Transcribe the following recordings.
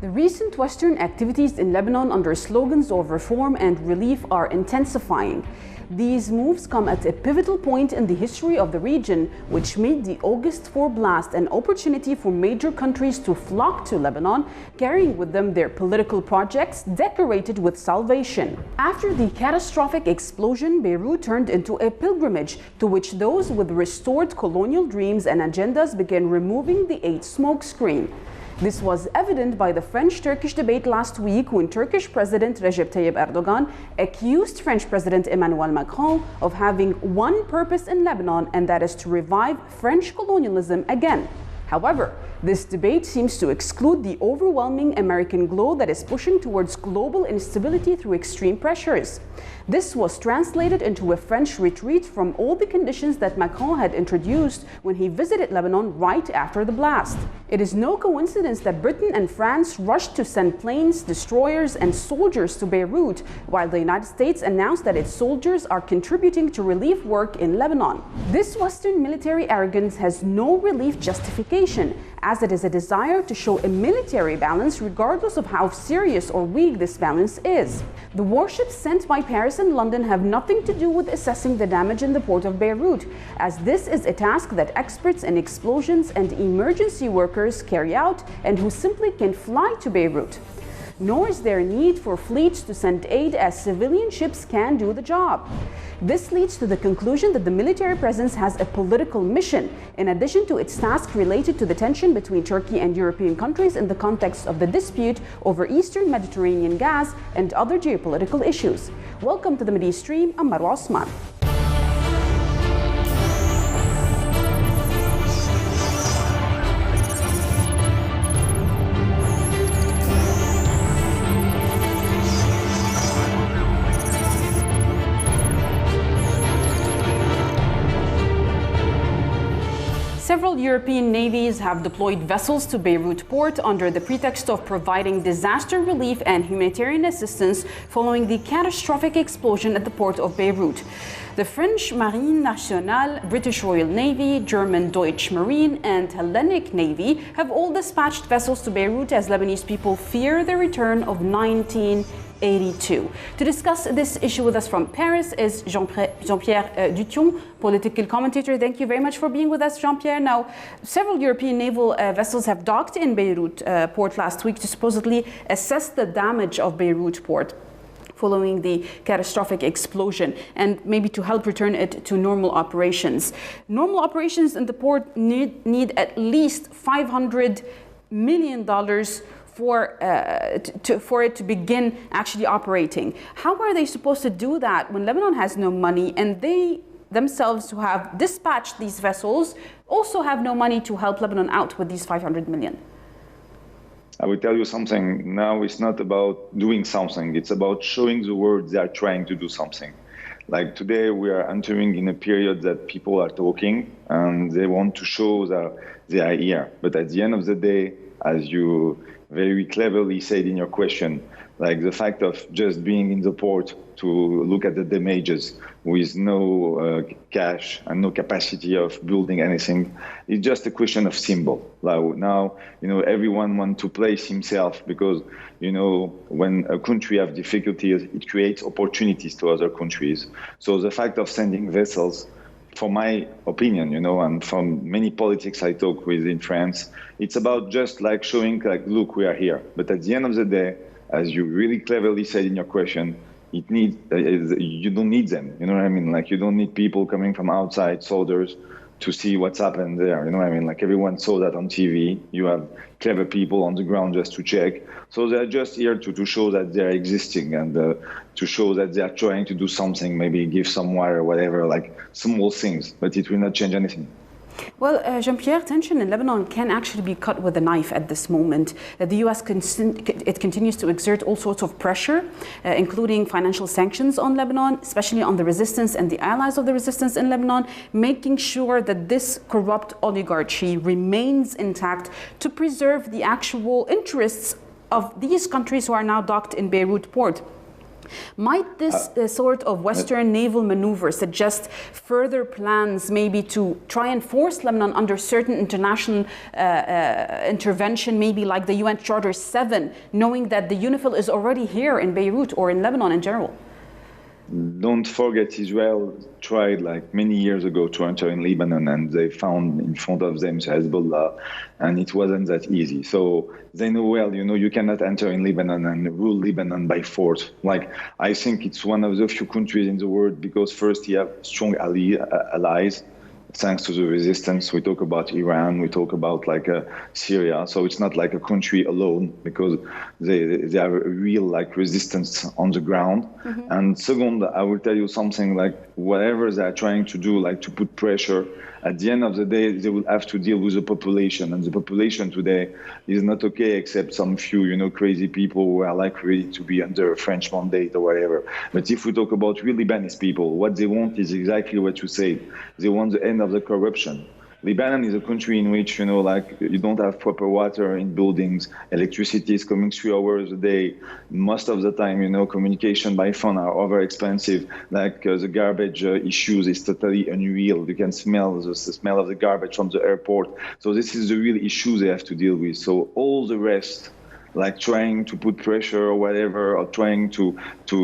The recent Western activities in Lebanon under slogans of reform and relief are intensifying. These moves come at a pivotal point in the history of the region, which made the August 4 blast an opportunity for major countries to flock to Lebanon, carrying with them their political projects decorated with salvation. After the catastrophic explosion, Beirut turned into a pilgrimage to which those with restored colonial dreams and agendas began removing the eight smokescreen. This was evident by the French-Turkish debate last week when Turkish President Recep Tayyip Erdogan accused French President Emmanuel Macron of having one purpose in Lebanon, and that is to revive French colonialism again. However, this debate seems to exclude the overwhelming American glow that is pushing towards global instability through extreme pressures. This was translated into a French retreat from all the conditions that Macron had introduced when he visited Lebanon right after the blast. It is no coincidence that Britain and France rushed to send planes, destroyers, and soldiers to Beirut, while the United States announced that its soldiers are contributing to relief work in Lebanon. This Western military arrogance has no relief justification, as it is a desire to show a military balance regardless of how serious or weak this balance is. The warships sent by Paris and London have nothing to do with assessing the damage in the port of Beirut, as this is a task that experts in explosions and emergency workers carry out and who simply can fly to Beirut. Nor is there a need for fleets to send aid, as civilian ships can do the job. This leads to the conclusion that the military presence has a political mission, in addition to its task related to the tension between Turkey and European countries in the context of the dispute over Eastern Mediterranean gas and other geopolitical issues. Welcome to the Mideastream. I'm Marwa Osman. Several European navies have deployed vessels to Beirut port under the pretext of providing disaster relief and humanitarian assistance following the catastrophic explosion at the port of Beirut. The French Marine Nationale, British Royal Navy, German Deutsche Marine, and Hellenic Navy have all dispatched vessels to Beirut as Lebanese people fear the return of 1982. To discuss this issue with us from Paris is Jean-Pierre Dution, political commentator. Thank you very much for being with us, Jean-Pierre. Now, several European naval vessels have docked in Beirut port last week to supposedly assess the damage of Beirut port following the catastrophic explosion, and maybe to help return it to normal operations. Normal operations in the port need at least $500 million for it to begin actually operating. How are they supposed to do that when Lebanon has no money, and they themselves, who have dispatched these vessels, also have no money to help Lebanon out with these $500 million? I will tell you something. Now it's not about doing something. It's about showing the world they are trying to do something. Like today, we are entering in a period that people are talking and they want to show that they are here. But at the end of the day, as you very cleverly said in your question, like the fact of just being in the port to look at the damages with no cash and no capacity of building anything, it's just a question of symbol. Like now, everyone wants to place himself because, when a country has difficulties, it creates opportunities to other countries. So the fact of sending vessels, for my opinion, and from many politics I talk with in France, it's about just like showing, like, look, we are here. But at the end of the day, as you really cleverly said in your question, you don't need them. You know what I mean? Like, you don't need people coming from outside, soldiers, to see what's happened there. You know what I mean? Like, everyone saw that on TV. You have clever people on the ground just to check. So they're just here to show that they're existing and to show that they're trying to do something, maybe give some water, whatever, like small things, but it will not change anything. Well, Jean-Pierre, tension in Lebanon can actually be cut with a knife at this moment. The U.S. continues to exert all sorts of pressure, including financial sanctions on Lebanon, especially on the resistance and the allies of the resistance in Lebanon, making sure that this corrupt oligarchy remains intact to preserve the actual interests of these countries who are now docked in Beirut port. Might this sort of Western naval maneuver suggest further plans maybe to try and force Lebanon under certain international intervention, maybe like the UN Charter 7, knowing that the UNIFIL is already here in Beirut or in Lebanon in general? Don't forget, Israel tried like many years ago to enter in Lebanon, and they found in front of them Hezbollah, and it wasn't that easy. So they know well, you cannot enter in Lebanon and rule Lebanon by force. Like, I think it's one of the few countries in the world, because first you have strong allies, thanks to the resistance. We talk about Iran, we talk about like Syria. So it's not like a country alone, because they have a real like resistance on the ground. Mm-hmm. And second, I will tell you something, like whatever they are trying to do, like to put pressure, at the end of the day, they will have to deal with the population. And the population today is not okay, except some few, crazy people who are like ready to be under a French mandate or whatever. But if we talk about real Lebanese people, what they want is exactly what you said. They want the end of the corruption. Lebanon is a country in which, you don't have proper water in buildings, electricity is coming 3 hours a day. Most of the time, communication by phone are over expensive. Like the garbage issues is totally unreal. You can smell the smell of the garbage from the airport. So this is the real issue they have to deal with. So all the rest, like trying to put pressure or whatever, or trying to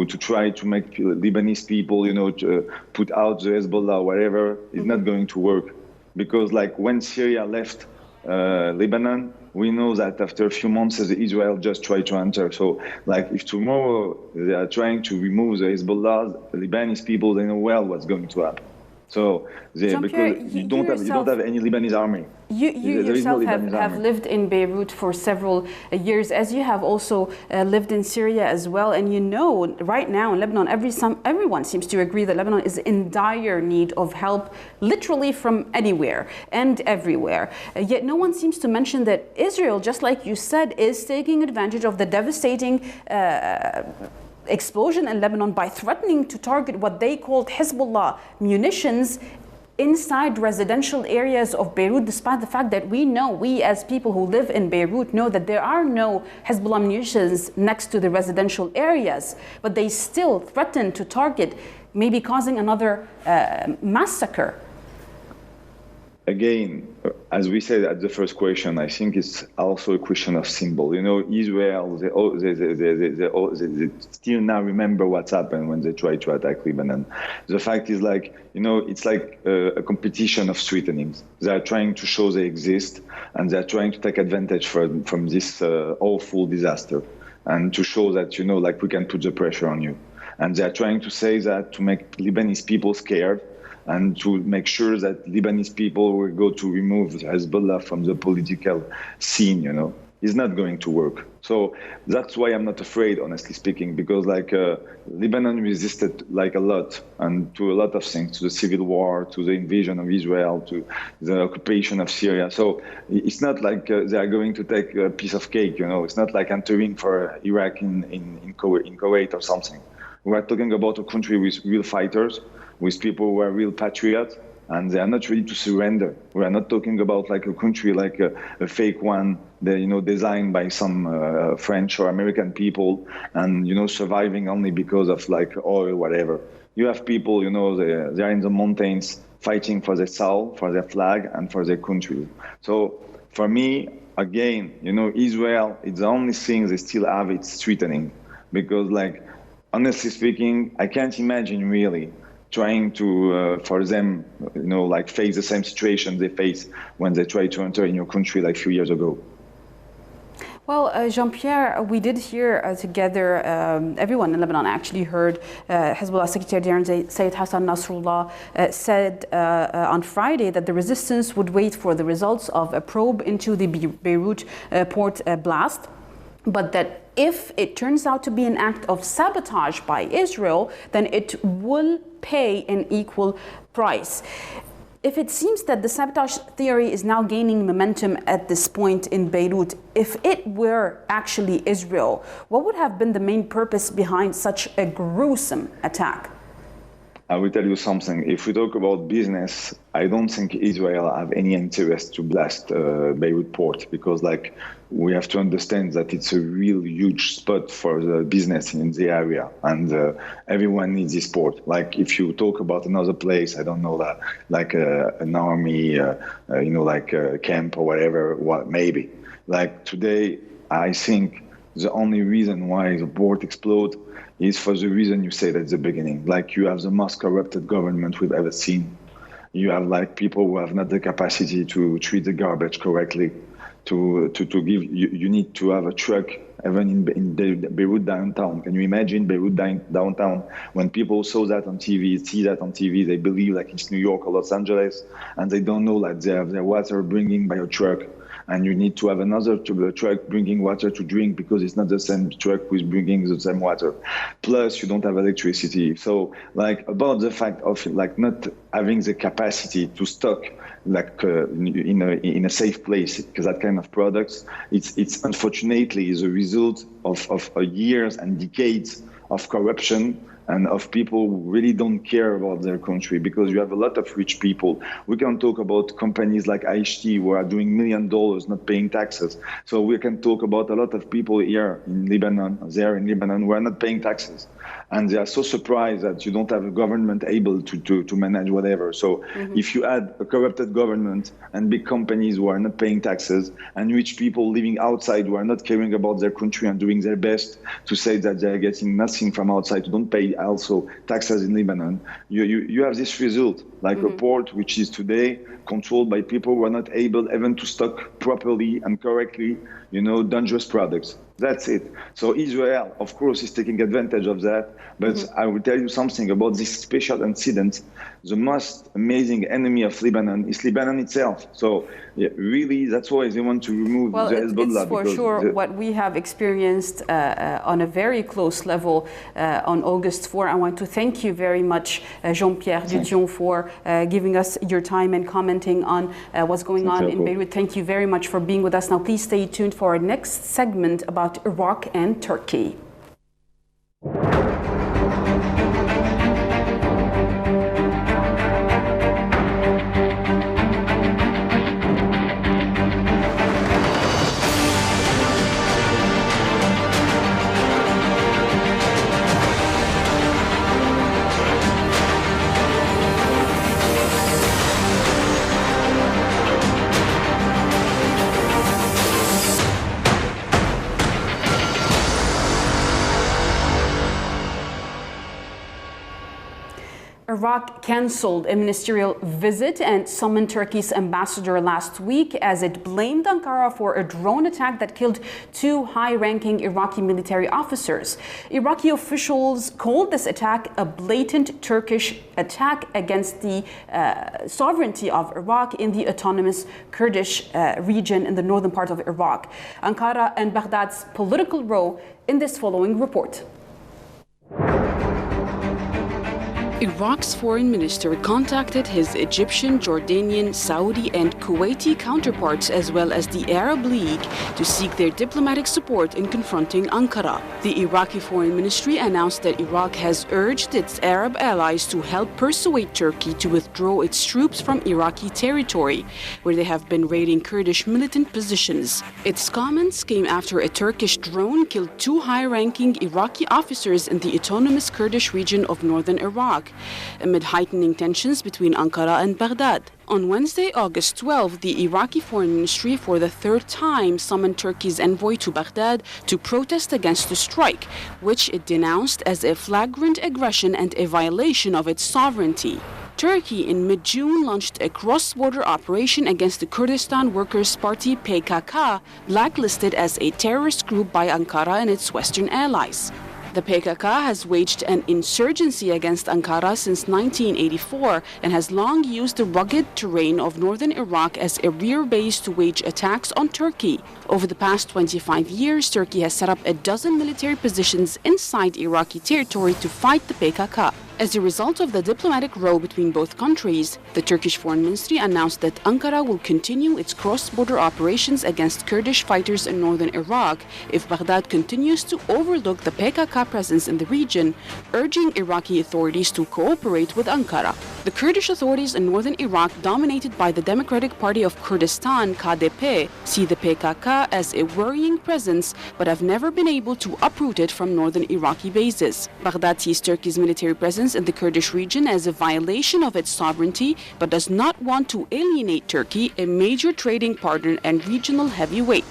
try to make Lebanese people, to put out the Hezbollah or whatever, is not going to work. Because like when Syria left Lebanon, we know that after a few months, Israel just tried to enter. So like if tomorrow they are trying to remove the Hezbollah, the Lebanese people, they know well what's going to happen. So because you don't have any Lebanese army. You yourself have lived in Beirut for several years, as you have also lived in Syria as well. And right now in Lebanon, everyone seems to agree that Lebanon is in dire need of help, literally from anywhere and everywhere. Yet no one seems to mention that Israel, just like you said, is taking advantage of the devastating explosion in Lebanon by threatening to target what they called Hezbollah munitions inside residential areas of Beirut, despite the fact that we as people who live in Beirut know that there are no Hezbollah munitions next to the residential areas, but they still threaten to target, maybe causing another massacre. Again, as we said at the first question, I think it's also a question of symbol. Israel, they still now remember what's happened when they tried to attack Lebanon. The fact is it's like a competition of threatenings. They are trying to show they exist, and they are trying to take advantage from this awful disaster, and to show that, we can put the pressure on you. And they are trying to say that to make Lebanese people scared, and to make sure that Lebanese people will go to remove Hezbollah from the political scene, is not going to work. So that's why I'm not afraid, honestly speaking, because Lebanon resisted a lot, and to a lot of things, to the civil war, to the invasion of Israel, to the occupation of Syria. So it's not like they are going to take a piece of cake, It's not like entering for Iraq in Kuwait or something. We are talking about a country with real fighters, with people who are real patriots, and they are not ready to surrender. We are not talking about a country like a fake one, that, designed by some French or American people, and surviving only because of oil, whatever. You have people, they are in the mountains fighting for their soul, for their flag, and for their country. So for me, again, Israel, it's the only thing they still have, it's threatening, because honestly speaking, I can't imagine really trying to, for them, face the same situation they faced when they tried to enter in your country a few years ago. Well, Jean-Pierre, we did hear together, everyone in Lebanon actually heard Hezbollah Secretary General Sayyid Hassan Nasrallah said on Friday that the resistance would wait for the results of a probe into the Beirut port blast, but that if it turns out to be an act of sabotage by Israel, then it will pay an equal price. If it seems that the sabotage theory is now gaining momentum at this point in Beirut, if it were actually Israel, what would have been the main purpose behind such a gruesome attack? I will tell you something. If we talk about business, I don't think Israel have any interest to blast Beirut port, because like we have to understand that it's a real huge spot for the business in the area, and everyone needs this port. Like if you talk about another place, I don't know, like an army, like a camp or whatever, maybe. Like today, I think the only reason why the port explode is for the reason you said at the beginning. Like you have the most corrupted government we've ever seen. You have like people who have not the capacity to treat the garbage correctly. To give you need to have a truck even in Beirut downtown. Can you imagine Beirut downtown? When people see that on TV, they believe like it's New York or Los Angeles, and they don't know that they have their water bringing by a truck. And you need to have another truck bringing water to drink, because it's not the same truck who is bringing the same water. Plus, you don't have electricity. So, like, about the fact of like not having the capacity to stock like in a safe place, because that kind of products, it's unfortunately is a result of years and decades of corruption and of people who really don't care about their country, because you have a lot of rich people. We can talk about companies like IHT who are doing $1 million not paying taxes. So we can talk about a lot of people here in Lebanon, who are not paying taxes. And they are so surprised that you don't have a government able to manage whatever. So if you add a corrupted government and big companies who are not paying taxes, and rich people living outside who are not caring about their country and doing their best to say that they're getting nothing from outside, who don't pay also taxes in Lebanon, you have this result, like a port which is today controlled by people who are not able even to stock properly and correctly, dangerous products. That's it. So Israel, of course, is taking advantage of that. But I will tell you something about this special incident. The most amazing enemy of Lebanon is Lebanon itself. So really, that's why they want to remove the Hezbollah. Well, it's for sure what we have experienced on a very close level on August 4. I want to thank you very much, Jean-Pierre Dudion, for giving us your time and commenting on what's going on in Beirut. Thank you very much for being with us. Now, please stay tuned for our next segment about Iraq and Turkey. Iraq cancelled a ministerial visit and summoned Turkey's ambassador last week as it blamed Ankara for a drone attack that killed 2 high-ranking Iraqi military officers. Iraqi officials called this attack a blatant Turkish attack against the sovereignty of Iraq in the autonomous Kurdish region in the northern part of Iraq. Ankara and Baghdad's political role in this following report. Iraq's foreign minister contacted his Egyptian, Jordanian, Saudi and Kuwaiti counterparts as well as the Arab League to seek their diplomatic support in confronting Ankara. The Iraqi foreign ministry announced that Iraq has urged its Arab allies to help persuade Turkey to withdraw its troops from Iraqi territory, where they have been raiding Kurdish militant positions. Its comments came after a Turkish drone killed 2 high-ranking Iraqi officers in the autonomous Kurdish region of northern Iraq, amid heightening tensions between Ankara and Baghdad. On Wednesday, August 12, the Iraqi Foreign Ministry for the 3rd time summoned Turkey's envoy to Baghdad to protest against the strike, which it denounced as a flagrant aggression and a violation of its sovereignty. Turkey in mid-June launched a cross-border operation against the Kurdistan Workers' Party PKK, blacklisted as a terrorist group by Ankara and its Western allies. The PKK has waged an insurgency against Ankara since 1984 and has long used the rugged terrain of northern Iraq as a rear base to wage attacks on Turkey. Over the past 25 years, Turkey has set up a dozen military positions inside Iraqi territory to fight the PKK. As a result of the diplomatic row between both countries, the Turkish Foreign Ministry announced that Ankara will continue its cross-border operations against Kurdish fighters in northern Iraq if Baghdad continues to overlook the PKK presence in the region, urging Iraqi authorities to cooperate with Ankara. The Kurdish authorities in northern Iraq, dominated by the Democratic Party of Kurdistan (KDP), see the PKK as a worrying presence but have never been able to uproot it from northern Iraqi bases. Baghdad sees Turkey's military presence in the Kurdish region as a violation of its sovereignty, but does not want to alienate Turkey, a major trading partner and regional heavyweight.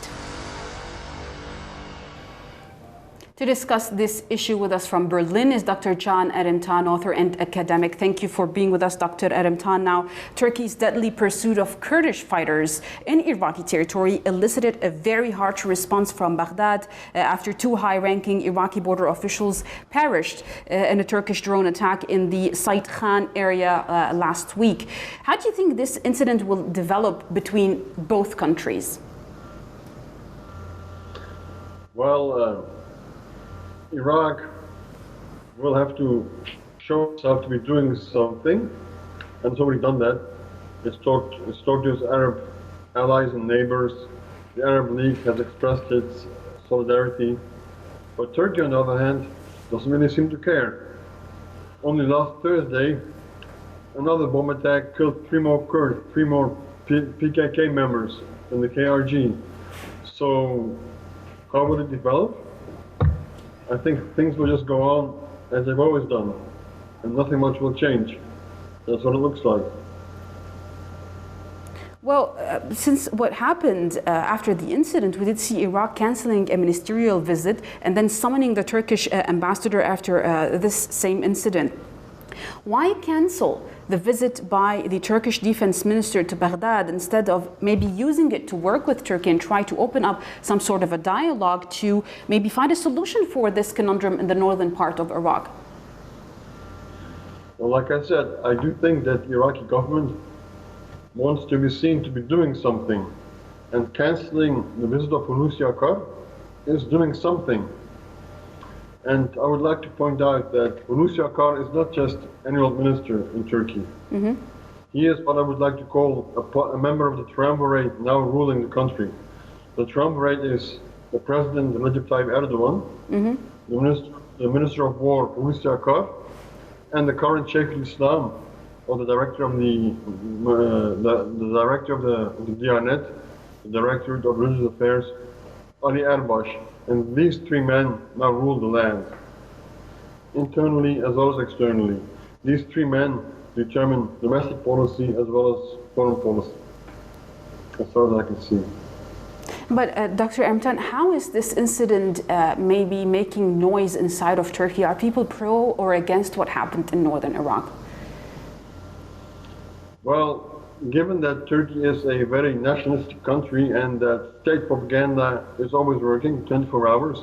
To discuss this issue with us from Berlin is Dr. Can Erimtan, author and academic. Thank you for being with us, Dr. Erimtan. Now, Turkey's deadly pursuit of Kurdish fighters in Iraqi territory elicited a very harsh response from Baghdad after two high-ranking Iraqi border officials perished in a Turkish drone attack in the Said Khan area last week. How do you think this incident will develop between both countries? Well, Iraq will have to show itself to be doing something, and it's already done that. It's talked to its Arab allies and neighbors. The Arab League has expressed its solidarity, but Turkey, on the other hand, doesn't really seem to care. Only last Thursday, another bomb attack killed three more PKK members in the KRG. So, how will it develop? I think things will just go on as they've always done, and nothing much will change. That's what it looks like. Well, since what happened after the incident, we did see Iraq canceling a ministerial visit and then summoning the Turkish ambassador after this same incident. Why cancel the visit by the Turkish defense minister to Baghdad instead of maybe using it to work with Turkey and try to open up some sort of a dialogue to maybe find a solution for this conundrum in the northern part of Iraq? Well, like I said, I do think that the Iraqi government wants to be seen to be doing something, and cancelling the visit of Hulusi Akar is doing something. And I would like to point out that Hulusi Akar is not just any old minister in Turkey. Mm-hmm. He is what I would like to call a member of the triumvirate now ruling the country. The triumvirate is the president, Recep Tayyip Erdogan, mm-hmm. the minister of war, Hulusi Akar, and the current Sheikh al-Islam, or the director of the director of the Diyanet, the director of religious affairs, Ali Erbash. And these three men now rule the land, internally as well as externally. These three men determine domestic policy as well as foreign policy, as far as I can see. But Dr. Erimtan, how is this incident maybe making noise inside of Turkey? Are people pro or against what happened in northern Iraq? Well, given that Turkey is a very nationalistic country and that state propaganda is always working 24 hours,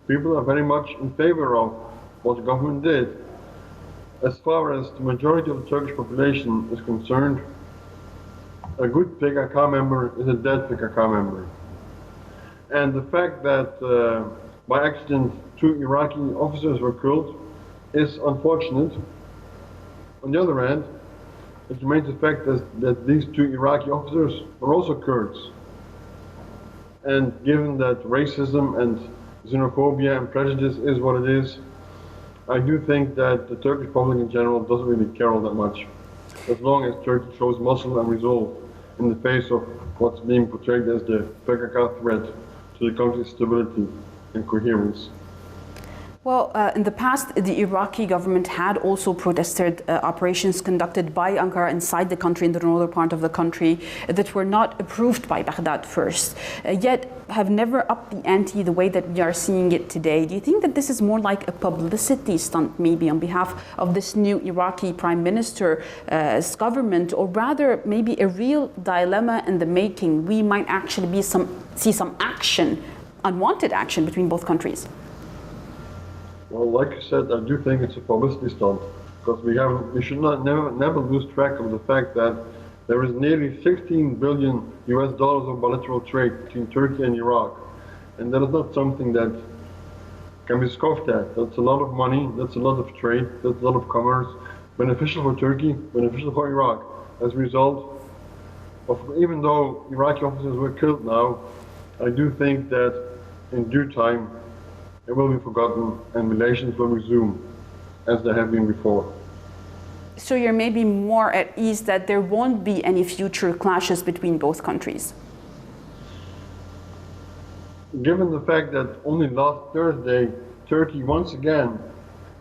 people are very much in favor of what the government did. As far as the majority of the Turkish population is concerned, a good PKK member is a dead PKK member. And the fact that by accident 2 Iraqi officers were killed is unfortunate. On the other hand, it remains the fact that these 2 Iraqi officers are also Kurds. And given that racism and xenophobia and prejudice is what it is, I do think that the Turkish public in general doesn't really care all that much, as long as Turkey shows muscle and resolve in the face of what's being portrayed as the PKK threat to the country's stability and coherence. Well, in the past, the Iraqi government had also protested operations conducted by Ankara inside the country, in the northern part of the country, that were not approved by Baghdad first, yet have never upped the ante the way that we are seeing it today. Do you think that this is more like a publicity stunt, maybe on behalf of this new Iraqi prime minister's government, or rather maybe a real dilemma in the making? We might actually see some action, unwanted action between both countries. Well, like I said, I do think it's a publicity stunt, because we should never lose track of the fact that there is nearly $16 billion of bilateral trade between Turkey and Iraq, and that is not something that can be scoffed at. That's a lot of money, that's a lot of trade, that's a lot of commerce, beneficial for Turkey, beneficial for Iraq. As a result of, even though Iraqi officers were killed now, I do think that in due time it will be forgotten and relations will resume as they have been before. So you're maybe more at ease that there won't be any future clashes between both countries? Given the fact that only last Thursday, Turkey once again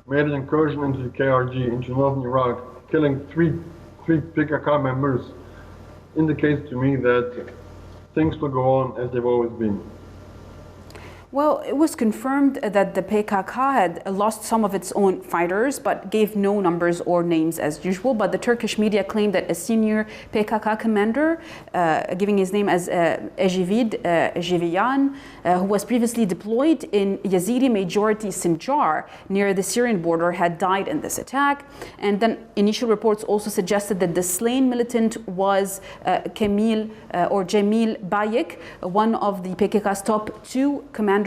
made an incursion into the KRG, into northern Iraq, killing three PKK members, indicates to me that things will go on as they've always been. Well, it was confirmed that the PKK had lost some of its own fighters, but gave no numbers or names as usual. But the Turkish media claimed that a senior PKK commander, giving his name as Ecevit Eceviyan, who was previously deployed in Yazidi majority Sinjar near the Syrian border, had died in this attack. And then initial reports also suggested that the slain militant was Jamil Bayik, one of the PKK's top two commanders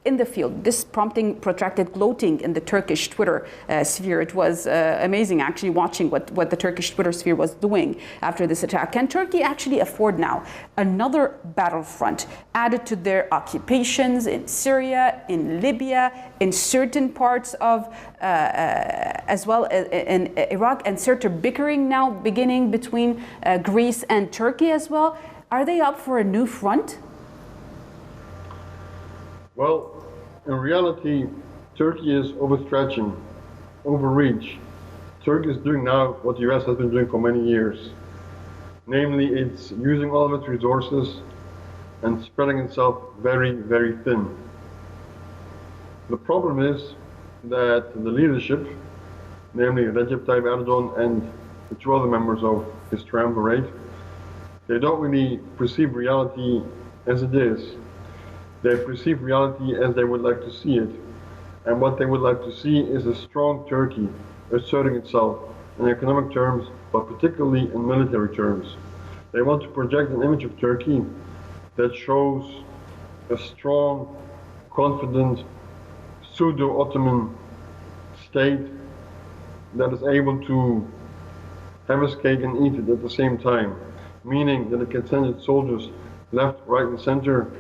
in the field. This prompting protracted gloating in the Turkish Twitter sphere. It was amazing actually watching what the Turkish Twitter sphere was doing after this attack. Can Turkey actually afford now another battlefront added to their occupations in Syria, in Libya, in certain parts of as well in Iraq, and certain bickering now beginning between Greece and Turkey as well? Are they up for a new front? Well, in reality, Turkey is overstretching, overreach. Turkey is doing now what the US has been doing for many years. Namely, it's using all of its resources and spreading itself very, very thin. The problem is that the leadership, namely Recep Tayyip Erdogan and the two other members of his triumvirate, they don't really perceive reality as it is. They perceive reality as they would like to see it. And what they would like to see is a strong Turkey asserting itself in economic terms, but particularly in military terms. They want to project an image of Turkey that shows a strong, confident, pseudo-Ottoman state that is able to have its cake and eat it at the same time, meaning that it can send its soldiers left, right, and center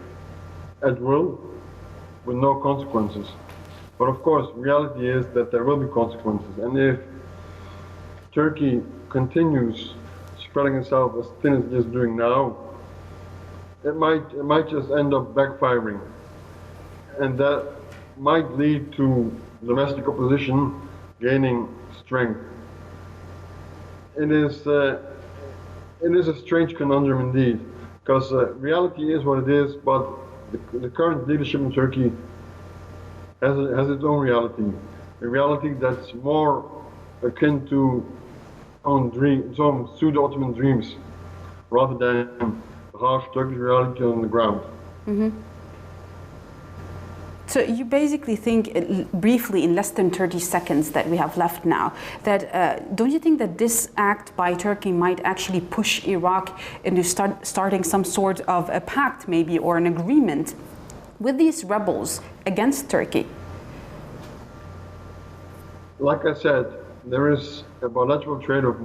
at will, with no consequences. But of course, reality is that there will be consequences. And if Turkey continues spreading itself as thin as it is doing now, it might just end up backfiring. And that might lead to domestic opposition gaining strength. It is a strange conundrum indeed, because reality is what it is, but the current leadership in Turkey has its own reality, a reality that's more akin to its own pseudo-Ottoman dreams, rather than the harsh Turkish reality on the ground. Mm-hmm. So you basically think, briefly, in less than 30 seconds that we have left now, that don't you think that this act by Turkey might actually push Iraq into starting some sort of a pact, maybe, or an agreement with these rebels against Turkey? Like I said, there is a bilateral trade of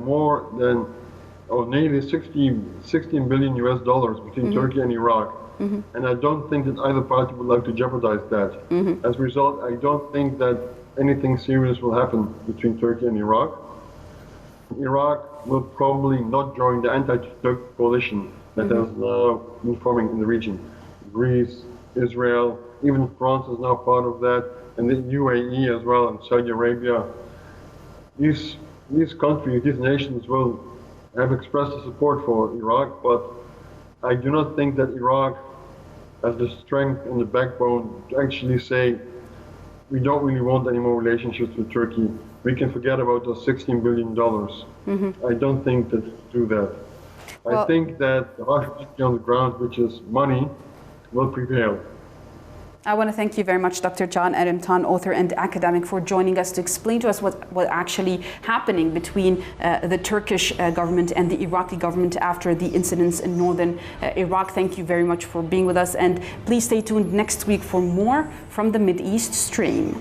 nearly 16 billion US dollars between Turkey and Iraq. Mm-hmm. And I don't think that either party would like to jeopardize that. Mm-hmm. As a result, I don't think that anything serious will happen between Turkey and Iraq. Iraq will probably not join the anti-Turk coalition that has now been forming in the region. Greece, Israel, even France is now part of that, and the UAE as well, and Saudi Arabia. These countries, these nations will have expressed the support for Iraq, but I do not think that Iraq has the strength and the backbone to actually say, we don't really want any more relationships with Turkey. We can forget about those $16 billion. Mm-hmm. I don't think that do that. Well, I think that the harsh reality on the ground, which is money, will prevail. I want to thank you very much, Dr. John Erimtan, author and academic, for joining us to explain to us what actually happening between the Turkish government and the Iraqi government after the incidents in northern Iraq. Thank you very much for being with us, and please stay tuned next week for more from the Mideastream.